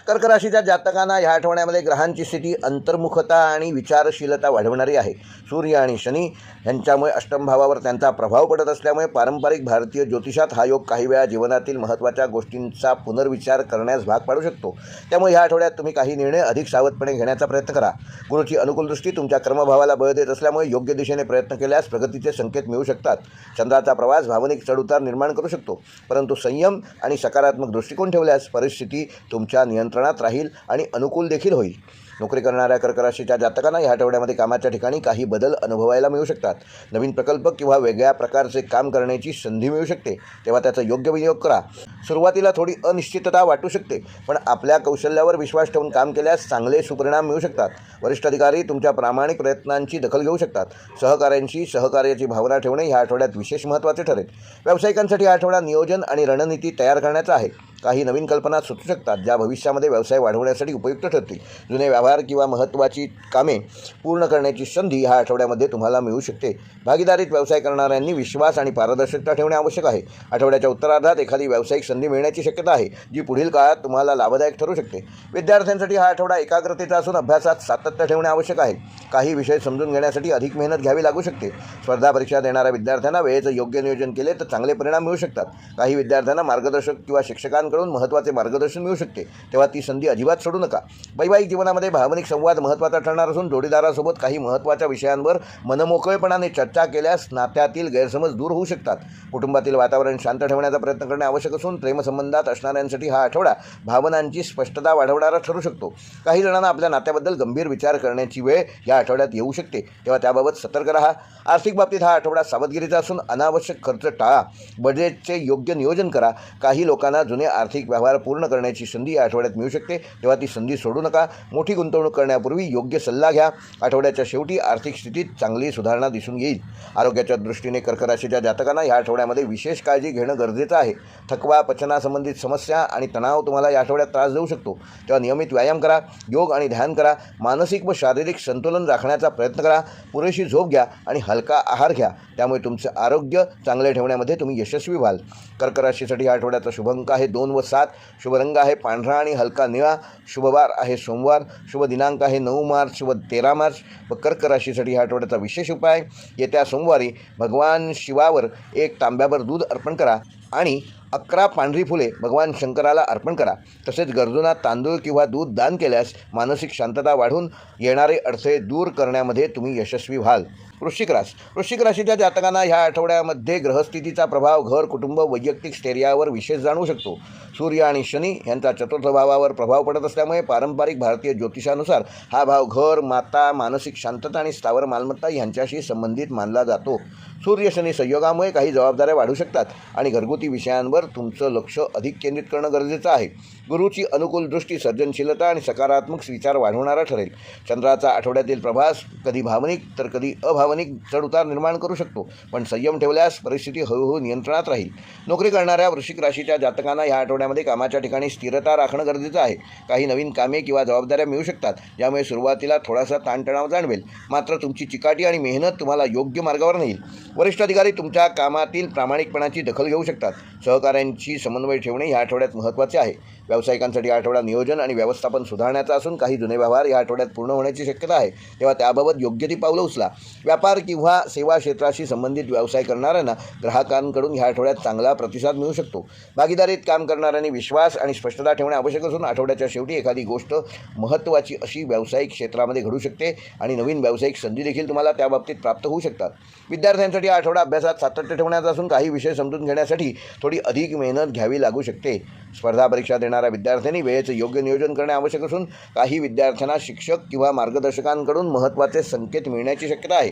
कर्क राशीच्या जातकांना ह्या आठवड्यामध्ये ग्रहांची स्थिती अंतर्मुखता आणि विचारशीलता वाढवणारी आहे. सूर्य आणि शनी यांच्यामुळे अष्टम भावावर त्यांचा प्रभाव पडत असल्यामुळे पारंपरिक भारतीय ज्योतिषात हा योग काही वेळा जीवनातील महत्त्वाच्या गोष्टींचा पुनर्विचार करण्यास भाग पाडू शकतो. त्यामुळे ह्या आठवड्यात तुम्ही काही निर्णय अधिक सावधपणे घेण्याचा प्रयत्न करा. गुरुची अनुकूल दृष्टी तुमच्या कर्मभावाला बळ देत असल्यामुळे योग्य दिशेने प्रयत्न केल्यास प्रगतीचे संकेत मिळू शकतात. चंद्राचा प्रवास भावनिक चढउतार निर्माण करू शकतो, परंतु संयम आणि सकारात्मक दृष्टिकोन ठेवल्यास परिस्थिती तुमच्या नियंत्रणात राहील आणि अनुकूल देखील होईल. नोकरी करणाऱ्या कर्क राशीच्या जातकांना या आठवड्यामध्ये कामाच्या ठिकाणी काही बदल अनुभवायला मिळू शकतात. नवीन प्रकल्प किंवा वेगळ्या प्रकारचे काम करण्याची संधी मिळू शकते, तेव्हा त्याचा योग्य विनियोग करा. सुरुवातीला थोडी अनिश्चितता वाटू शकते, पण आपल्या कौशल्यावर विश्वास ठेवून काम केल्यास चांगले सुपरिणाम मिळू शकतात. वरिष्ठ अधिकारी तुमच्या प्रामाणिक प्रयत्नांची दखल घेऊ शकतात. सहकाऱ्यांशी सहकार्याची भावना ठेवणे या आठवड्यात विशेष महत्त्वाचे ठरेल. व्यावसायिकांसाठी हा आठवडा नियोजन आणि रणनीती तयार करण्याचा आहे. काही नवीन कल्पना सुचू शकतात ज्या भविष्यामध्ये व्यवसाय वाढवण्यासाठी उपयुक्त ठरतील. जुने व्यवहार किंवा महत्त्वाची कामे पूर्ण करण्याची संधी ह्या आठवड्यामध्ये तुम्हाला मिळू शकते. भागीदारीत व्यवसाय करणाऱ्यांनी विश्वास आणि पारदर्शकता ठेवणे आवश्यक आहे. आठवड्याच्या उत्तरार्धात एखादी व्यावसायिक संधी मिळण्याची शक्यता आहे, जी पुढील काळात तुम्हाला लाभदायक ठरू शकते. विद्यार्थ्यांसाठी हा आठवडा एकाग्रतेचा असून अभ्यासात सातत्य ठेवणे आवश्यक आहे. काही विषय समजून घेण्यासाठी अधिक मेहनत घ्यावी लागू शकते. स्पर्धा परीक्षा देणाऱ्या विद्यार्थ्यांना वेळेचं योग्य नियोजन केले तर चांगले परिणाम मिळू शकतात. काही विद्यार्थ्यांना मार्गदर्शक किंवा शिक्षकांकडून महत्त्वाचे मार्गदर्शन मिळू शकते, तेव्हा ती संधी अजिबात सोडू नका. वैवाहिक जीवनामध्ये भावनिक संवाद महत्त्वाचा ठरणार असून जोडीदारासोबत काही महत्त्वाच्या विषयांवर मनमोकळेपणाने चर्चा केल्यास नात्यातील गैरसमज दूर होऊ शकतात. कुटुंबातील वातावरण शांत ठेवण्याचा प्रयत्न करणे आवश्यक असून प्रेमसंबंधात असणाऱ्यांसाठी हा आठवडा भावनांची स्पष्टता वाढवणारा ठरू शकतो. काही जणांना आपल्या नात्याबद्दल गंभीर विचार करण्याची वेळ या आठवड्यात येऊ शकते, तेव्हा त्याबाबत सतर्क राहा. आर्थिक बाबतीत हा आठवडा सावधगिरीचा असून अनावश्यक खर्च टाळा. बजेटचे योग्य नियोजन करा. काही लोकांना जुने आर्थिक व्यवहार पूर्ण करण्याची संधी या आठवड्यात मिळू शकते, तेव्हा ती संधी सोडू नका. मोठी गुंतवणूक करण्यापूर्वी योग्य सल्ला घ्या. आठवड्याच्या शेवटी आर्थिक स्थितीत चांगली सुधारणा दिसून येईल. आरोग्याच्या दृष्टीने कर्क राशीच्या जातकांना या आठवड्यामध्ये विशेष काळजी घेणं गरजेचं आहे. थकवा, पचनासंबंधित समस्या आणि तणाव तुम्हाला या आठवड्यात त्रास देऊ शकतो, तेव्हा नियमित व्यायाम करा, योग आणि ध्यान करा. मानसिक व शारीरिक संतुलन राखण्याचा प्रयत्न करा. पुरेशी झोप घ्या आणि हलका आहार घ्या, त्यामुळे तुमचे आरोग्य चांगले ठेवण्यामध्ये तुम्ही यशस्वी व्हाल. कर्क राशीसाठी या आठवड्याचा शुभ अंक आहे 2 व 7. शुभ रंग आहे पांढरा आणि हलका निळा. शुभवार आहे सोमवार. शुभ दिनांक आहे 9 मार्च व 13 मार्च. व कर्क राशीसाठी या आठवड्याचा विशेष उपाय: येत्या सोमवारी भगवान शिवावर 1 तांब्याभर दूध अर्पण करा आणि 11 पांढरी फुले भगवान शंकराला अर्पण करा. तसेच गरजूंना तांदूळ किंवा दूध दान केल्यास मानसिक शांतता वाढून येणारे अडथळे दूर करण्यामध्ये तुम्ही यशस्वी व्हाल. वृश्चिक राशीच्या जातकांना ह्या आठवड्यामध्ये ग्रहस्थितीचा प्रभाव घर, कुटुंब, वैयक्तिक स्थैर्यावर विशेष जाणवू शकतो. सूर्य आणि शनी यांचा चतुर्थ भावावर प्रभाव पडत असल्यामुळे पारंपरिक भारतीय ज्योतिषानुसार हा भाव घर, माता, मानसिक शांतता आणि स्थावर मालमत्ता यांच्याशी संबंधित मानला जातो. सूर्य शनी संयोगामुळे काही जबाबदाऱ्या वाढू शकतात आणि घरगुती विषयांवर तुमचं लक्ष अधिक केंद्रित करणं गरजेचं आहे. गुरुची अनुकूल दृष्टी सर्जनशीलता आणि सकारात्मक विचार वाढवणारा ठरेल. चंद्राचा आठवड्यातील प्रभास कधी भावनिक तर कधी अभावनिक चढउतार निर्माण करू शकतो, पण संयम ठेवल्यास परिस्थिती हळूहळू नियंत्रणात राहील. नोकरी करणाऱ्या वृश्चिक राशीच्या जातकांना या आठवड्यामध्ये कामाच्या ठिकाणी स्थिरता राखणं गरजेचं आहे. काही नवीन कामे किंवा जबाबदाऱ्या मिळू शकतात, ज्यामुळे सुरुवातीला थोडासा ताणतणाव जाणवेल, मात्र तुमची चिकाटी आणि मेहनत तुम्हाला योग्य मार्गावर नेईल. वरिष्ठ अधिकारी तुमच्या कामातील प्रामाणिकपणाची दखल घेऊ शकतात. सहकाऱ्यांशी समन्वय ठेवणे या आठवड्यात महत्त्वाचे आहे. व्यावसायिकांसाठी आठवडा नियोजन आणि व्यवस्थापन सुधारण्याचा असून काही जुने व्यवहार या आठवड्यात पूर्ण होण्याची शक्यता आहे, तेव्हा त्याबाबत योग्य ती पावलं उचला. व्यापार किंवा सेवा क्षेत्राशी संबंधित व्यवसाय करणाऱ्यांना ग्राहकांकडून ह्या आठवड्यात चांगला प्रतिसाद मिळू शकतो. भागीदारीत काम करणाऱ्यांनी विश्वास आणि स्पष्टता ठेवणे आवश्यक असून आठवड्याच्या शेवटी एखादी गोष्ट महत्त्वाची अशी व्यावसायिक क्षेत्रामध्ये घडू शकते आणि नवीन व्यावसायिक संधी देखील तुम्हाला त्याबाबतीत प्राप्त होऊ शकतात. विद्यार्थ्यांसाठी आठवडा अभ्यासात सातत्य ठेवण्याचा असून काही विषय समजून घेण्यासाठी थोडी अधिक मेहनत घ्यावी लागू शकते. स्पर्धा परीक्षा देणाऱ्या विद्यार्थ्यांनी वेळेचं योग्य नियोजन करणे आवश्यक असून काही विद्यार्थ्यांना शिक्षक किंवा मार्गदर्शकांकडून महत्त्वाचे संकेत मिळण्याची शक्यता आहे.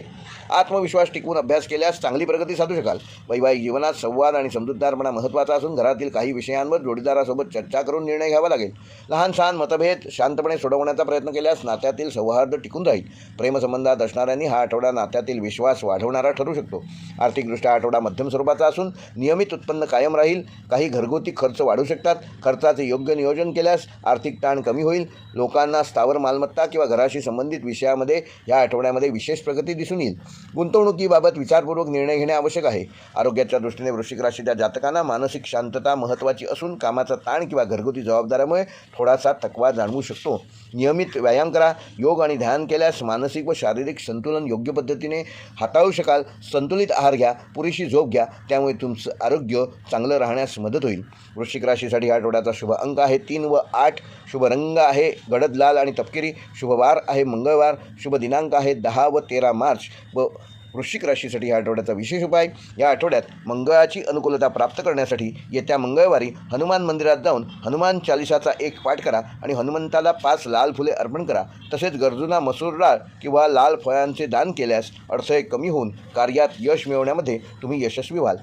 आत्मविश्वास टिकवून अभ्यास केल्यास चांगली प्रगती साधू शकाल. वैवाहिक जीवनात संवाद आणि समजूतदारपणा महत्त्वाचा असून घरातील काही विषयांवर जोडीदारासोबत चर्चा करून निर्णय घ्यावा लागेल. लहान सहान मतभेद शांतपणे सोडवण्याचा प्रयत्न केल्यास नात्यातील सौहार्द टिकून राहील. प्रेमसंबंधात असणाऱ्यांनी हा आठवडा नात्यातील विश्वास वाढवणारा ठरू शकतो. आर्थिकदृष्ट्या आठवडा मध्यम स्वरूपाचा असून नियमित उत्पन्न कायम राहील. काही घरगुती खर्च वाढू शकतात. खर्चाचे योग्य नियोजन केल्यास आर्थिक ताण कमी होईल. लोकांना स्थावर मालमत्ता किंवा घराशी संबंधित विषयामध्ये या आठवड्यामध्ये विशेष प्रगती दिसून दिसून येईल. गुंतवणुकीबाबत विचारपूर्वक निर्णय घेणे आवश्यक आहे. आरोग्याच्या दृष्टीने वृश्चिक राशीच्या जातकांना मानसिक शांतता महत्त्वाची असून कामाचा ताण किंवा घरगुती जबाबदाऱ्यामुळे थोडासा थकवा जाणवू शकतो. नियमित व्यायाम करा. योग आणि ध्यान केल्यास मानसिक व शारीरिक संतुलन योग्य पद्धतीने हाताळू शकाल. संतुलित आहार घ्या, पुरेशी झोप घ्या, त्यामुळे तुमचं आरोग्य चांगलं राहण्यास मदत होईल. वृश्चिक राशीसाठी या आठवड्याचा शुभ अंक आहे 3 व 8. शुभ रंग आहे गडद लाल आणि तपकिरी. शुभ वार आहे मंगळवार. शुभ दिनांक आहे 10 व 13 मार्च. व वृश्चिक राशीसाठी या आठवड्याचा विशेष उपाय, या आठवड्यात मंगळाची अनुकूलता प्राप्त करण्यासाठी येत्या मंगळवारी हनुमान मंदिरात जाऊन हनुमान चालिसाचा एक पाठ करा आणि हनुमंताला 5 लाल फुले अर्पण करा. तसेच गरजूंना मसूर डाळ किंवा लाल फळांचे दान केल्यास अडथळे कमी होऊन कार्यात यश मिळवण्यामध्ये तुम्ही यशस्वी व्हाल.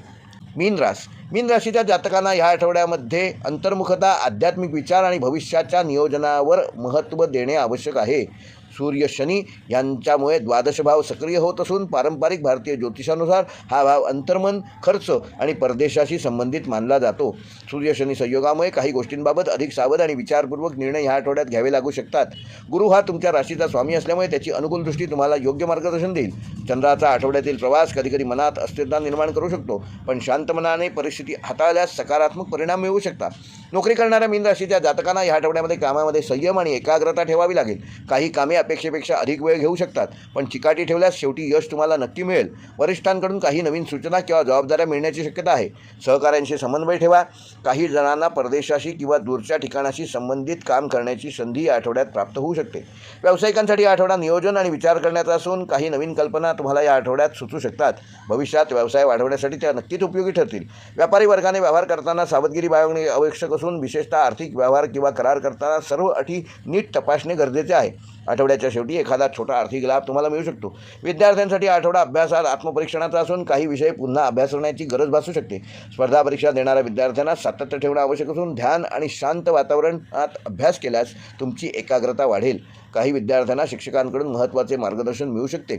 मीन राशीच्या जातकांना ह्या आठवड्यामध्ये अंतर्मुखता, आध्यात्मिक विचार आणि भविष्याच्या नियोजनावर महत्त्व देणे आवश्यक आहे. सूर्य शनी यांच्यामुळे द्वादश भाव सक्रिय होत असून पारंपरिक भारतीय ज्योतिषानुसार हा भाव अंतर्मन, खर्च आणि परदेशाशी संबंधित मानला जातो. सूर्य शनी संयोगामुळे काही गोष्टींबाबत अधिक सावध आणि विचारपूर्वक निर्णय ह्या आठवड्यात घ्यावे लागू शकतात. गुरु हा तुमच्या राशीचा स्वामी असल्यामुळे त्याची अनुकूल दृष्टी तुम्हाला योग्य मार्गदर्शन देईल. चंद्राचा आठवड्यातील प्रवास कधीकधी मनात अस्थिरता निर्माण करू शकतो, पण शांत मनाने परिस्थिती हाताळल्यास सकारात्मक परिणाम मिळवू शकतात. नोकरी करणाऱ्या मीन राशीच्या जातकांना ह्या आठवड्यामध्ये कामामध्ये संयम आणि एकाग्रता ठेवावी लागेल. काही कामे अपेक्षेपेक्षा अधिक वेळ घेऊ शकतात, पण चिकाटी ठेवल्यास शेवटी यश तुम्हाला नक्की मिळेल. वरिष्ठांकडून काही नवीन सूचना किंवा जबाबदाऱ्या मिळण्याची शक्यता आहे. सहकाऱ्यांशी समन्वय ठेवा. काही जणांना परदेशाशी किंवा दूरच्या ठिकाणाशी संबंधित काम करण्याची संधी या आठवड्यात प्राप्त होऊ शकते. व्यावसायिकांसाठी हा आठवडा नियोजन आणि विचार करण्याचा असून काही नवीन कल्पना तुम्हाला या आठवड्यात सुचू शकतात. भविष्यात व्यवसाय वाढवण्यासाठी त्या नक्कीच उपयोगी ठरतील. व्यापारी वर्गाने व्यवहार करताना सावधगिरी बाळगणे आवश्यक असून विशेषतः आर्थिक व्यवहार किंवा करार करताना सर्व अटी नीट तपासणे गरजेचे आहे. आठवड्याच्या शेवटी एखादा छोटा आर्थिक लाभ तुम्हाला मिळू शकतो. विद्यार्थ्यांसाठी आठवडा अभ्यासात आत्मपरीक्षणाचा असून काही विषय पुन्हा अभ्यास करण्याची गरज भासू शकते. स्पर्धा परीक्षा देणाऱ्या विद्यार्थ्यांना सातत्य ठेवणे आवश्यक असून ध्यान आणि शांत वातावरणात अभ्यास केल्यास तुमची एकाग्रता वाढेल. काही विद्यार्थ्यांना शिक्षकांकडून महत्त्वाचे मार्गदर्शन मिळू शकते,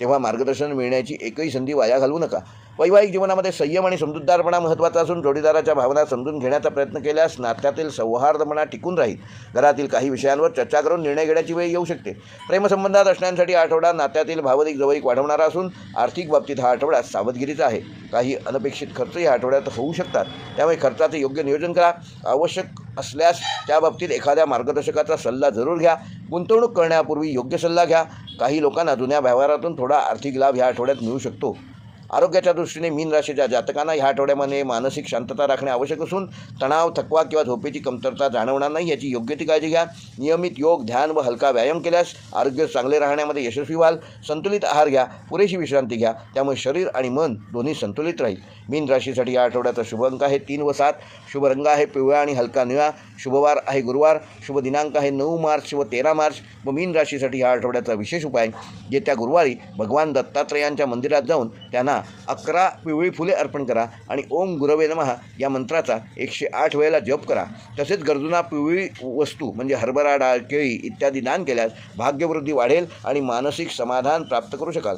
तेव्हा मार्गदर्शन मिळण्याची एकही संधी वाया घालवू नका. वैवाहिक जीवनामध्ये संयम आणि समजूतदारपणा महत्त्वाचा असून जोडीदाराच्या भावना समजून घेण्याचा प्रयत्न केल्यास नात्यातील सौहार्दपणा टिकून राहील. घरातील काही विषयांवर चर्चा करून निर्णय घेण्याची वेळ येऊ शकते. प्रेमसंबंधात असण्यासाठी आठवडा नात्यातील भावनिक जवळीक वाढवणारा असून आर्थिक बाबतीत हा आठवडा सावधगिरीचा आहे. काही अनपेक्षित खर्च या आठवड्यात होऊ शकतात, त्यामुळे खर्चाचे योग्य नियोजन करा. आवश्यक असल्यास त्याबाबतीत एखाद्या मार्गदर्शकाचा सल्ला जरूर घ्या. गुंतवणूक करण्यापूर्वी योग्य सल्ला घ्या. काही लोकांना जुन्या व्यवहारातून थोडा आर्थिक लाभ ह्या आठवड्यात मिळू शकतो. आरोग्याच्या दृष्टीने मीन राशीच्या जातकांना ह्या आठवड्यामध्ये मानसिक शांतता राखणे आवश्यक असून तणाव, थकवा किंवा झोपेची कमतरता जाणवणार नाही याची योग्य ती काळजी घ्या. नियमित योग, ध्यान व हलका व्यायाम केल्यास आरोग्य चांगले राहण्यामध्ये यशस्वी व्हाल. संतुलित आहार घ्या, पुरेशी विश्रांती घ्या, त्यामुळे शरीर आणि मन दोन्ही संतुलित राहील. मीन राशीसाठी या आठवड्याचा शुभ अंक आहे 3 व 7. शुभ रंग आहे पिवळा आणि हलका निळा. शुभवार आहे गुरुवार. शुभ दिनांक आहे 9 मार्च व 13 मार्च. व मीन राशीसाठी या आठवड्याचा विशेष उपाय, येत्या गुरुवारी भगवान दत्तात्रेयांच्या मंदिरात जाऊन त्यांना 11 पिवळी फुले अर्पण करा आणि ओम गुरवे नमः या मंत्राचा 108 वेळेला जप करा. तसेच गरजूंना पिवळी वस्तू म्हणजे हरभरा डाळ, केळी इत्यादी दान केल्यास भाग्यवृद्धी वाढेल आणि मानसिक समाधान प्राप्त करू शकाल.